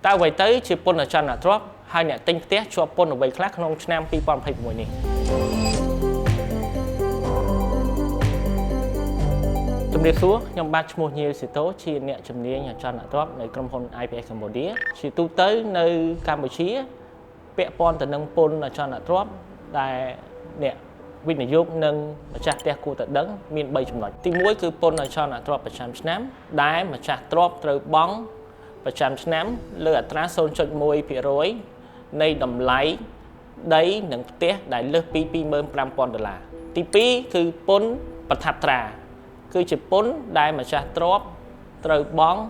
តើអ្វីទៅជាពន្ធអចលនទ្រព្យហើយអ្នកទិញផ្ទះជាប់ពន្ធអ្វីខ្លះក្នុងឆ្នាំ2026នេះជំរាបសួរខ្ញុំបាទឈ្មោះញៀវស៊ីតូជាអ្នកជំនាញអចលនទ្រព្យនៅក្រុមហ៊ុន IPS Cambodia ជាទូទៅនៅកម្ពុជាពាក់ព័ន្ធទៅនឹងពន្ធអចលនទ្រព្យដែលអ្នកវិនិយោគនិងម្ចាស់ផ្ទះគួរតែដឹងមាន3ចំណុចទី1គឺពន្ធអចលនទ្រព្យប្រចាំឆ្នាំដែលម្ចាស់ទ្រព្យត្រូវបង់ប្រចាំឆ្នាំលើអត្រា 0.1% នៃតម្លៃដីនិងផ្ទះដែលលើសពី$25,000ទី2គឺពន្ធប្រថាប់ត្រាគឺជាពន្ធដែលម្ចាស់ទ្រព្យត្រូវបង់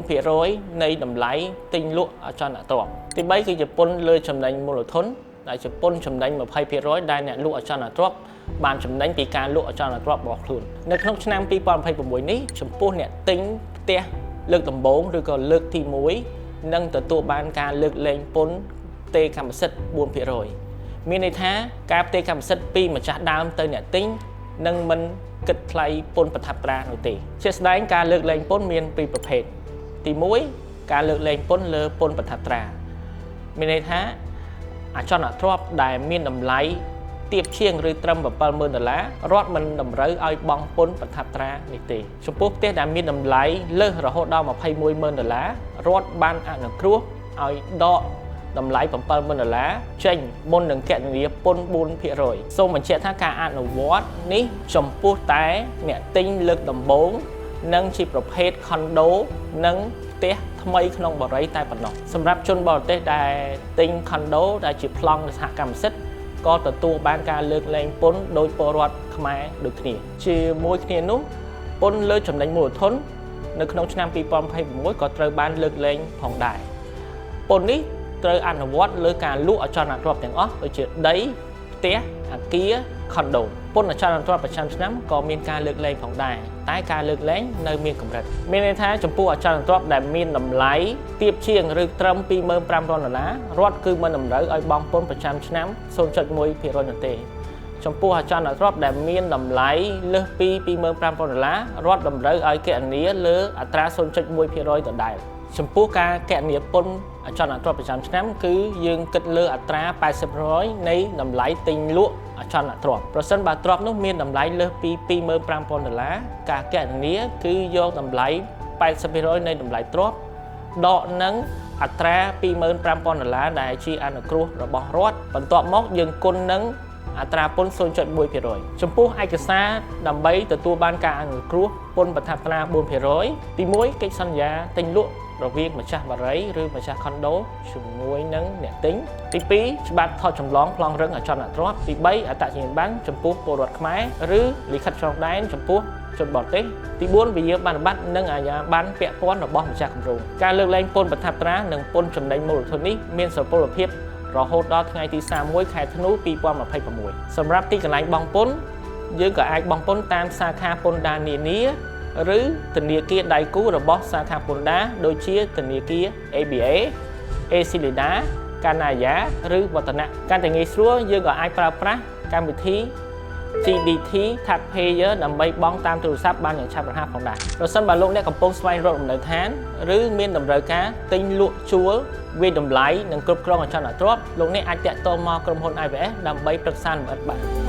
4% នៃតម្លៃទិញលក់អចលនទ្រព្យទី3គឺជាពន្ធលើចំណេញមូលធនដែលជាពន្ធចំណេញ 20% ដែលអ្នកលក់អចលនទ្រព្យបានចំណេញពីការលក់អចលនទ្រព្យរបស់ខ្លួននៅក្នុងឆ្នាំ2026នេះចំពោះអ្នកទិញផ្ទះលើកដំបូងឬក៏លើកទី1នឹងទទួលបានការលើកលែងពន្ធផ្ទេរកម្មសិទ្ធិ 4% មានន័យថាការផ្ទេរកម្មសិទ្ធិពីម្ចាស់ដើមទៅអ្នកទិញនឹងមិនគិតថ្លៃពន្ធប្រថាប់ត្រានោះទេជាក់ស្ដែងការលើកលែងពន្ធមានពីរប្រភេទទី1ការលើកលែងពន្ធលើពន្ធប្រថាប់ត្រាមានន័យថាអចលនទ្រព្យដែលមានតម្លៃទាបជាងឬត្រឹម$70,000រដ្ឋមិនតម្រូវឲ្យបង់ពន្ធប្រថាប់ត្រានេះទេចំពោះផ្ទះដែលមានតម្លៃលើសរហូតដល់$21,000រដ្ឋបានអនុគ្រោះឲ្យដកតម្លៃ$7,000ចេញមុននឹងគណនាពន្ធ 4% សូមបញ្ជាក់ថាការអនុវត្តនេះចំពោះតែអ្នកទិញលើកដំបូងនិងជាប្រភេទខុនដូនិងផ្ទះថ្មីក្នុងបរិយាតែប៉ុណ្ណោះសម្រាប់ជនបរទេសដែលទិញខុនដូដែលជាប្លង់សហកម្មសិទ្ធិក៏ទទួលបានការលើកលែងពន្ធដោយពលរដ្ឋខ្មែរដូចគ្នាជាមួយគ្នានោះពន្ធលើចំណេញមូលធននៅក្នុងឆ្នាំ2026ក៏ត្រូវបានលើកលែងផងដែរពន្ធនេះត្រូវអនុវត្តលើការលក់អចលនទ្រព្យទាំងអស់ដូចជាដីផ្ទះអគារខុនដូពន្ធអចលនទ្រព្យប្រចាំឆ្នាំក៏មានការលើកលែងផងដែរតែការលើកលែងនៅមានកម្រិតមានន័យថាចំពោះអចលនទ្រព្យដែលមានតម្លៃទាបជាងឬត្រឹម$25,000រដ្ឋគឺមិនតម្រូវឲ្យបង់ពន្ធប្រចាំឆ្នាំ 0.1% នោះទេចំពោះអចលនទ្រព្យដែលមានតម្លៃលើសពី$25,000រដ្ឋតម្រូវឲ្យគណនាលើអត្រា 0.1% ដដែលចំពោះការគណនាពន្ធអចលនទ្រព្យប្រចាំឆ្នាំគឺយើងគិតលើអត្រា 80% នៃតម្លៃទិញលក់អចលនទ្រព្យប្រសិនបើទ្រព្យនោះមានតម្លៃលើសពី$25,000ការគណនាគឺយកតម្លៃ 80% នៃតម្លៃទ្រព្យដកនឹងអត្រា$25,000ដែលជាអនុគ្រោះរបស់រដ្ឋបន្ទាប់មកយើងគុណនឹងអត្រាពន្ធ 0.1% ចំពោះឯកសារដើម្បីទទួលបានការអនុគ្រោះពន្ធប្រថាប់ត្រា 4% ទី1កិច្ចសន្យាទិញលក់រវាងម្ចាស់បារីឬម្ចាស់ខុនដូជាមួយនឹងអ្នកទិញទី2ច្បាប់ថតចម្លងប្លង់រឹងអចលនទ្រព្យទី3អត្តសញ្ញាណប័ណ្ណចំពោះពលរដ្ឋខ្មែរឬលិខិតឆ្លងដែនចំពោះជនបរទេសទី4វិញ្ញាបនបត្រនិងអាជ្ញាប័ណ្ណពាក់ព័ន្ធរបស់ម្ចាស់គម្រោងការលើកលែងពន្ធប្រថាប់ត្រានិងពន្ធចំណេញមូលធននេះមានសុពលភាពរហូតដល់ថ្ងៃទី31ខែធ្នូ2026សម្រាប់ទីកន្លែងបង់ពន្ធយើងក៏អាចបង់ពន្ធតាមសាខាពន្ធដារនានាឬធនាគារដៃគូរបស់សាខាពន្ធដារដូចជាធនាគារ ABA, Acilida, Kanaya ឬវឌ្ឍនៈកាន់តែងាយស្រួលយើងក៏អាចប្រើប្រាស់កម្មវិធី CDT Tap Payer ដើម្បីបង់តាមទូរស័ព្ទបានយ៉ាងឆាប់រហ័សផងដែរប្រសិនបើលោកអ្នកកំពុងស្វែងរកលំនៅឋានឬមានតម្រូវការទិញលក់ជួលវាយតម្លៃនិងគ្រប់គ្រងអចលនទ្រព្យលោកអ្នកអាចទាក់ទងមកក្រុមហ៊ុន IPS ដើម្បីប្រឹក្សាលម្អិតបាន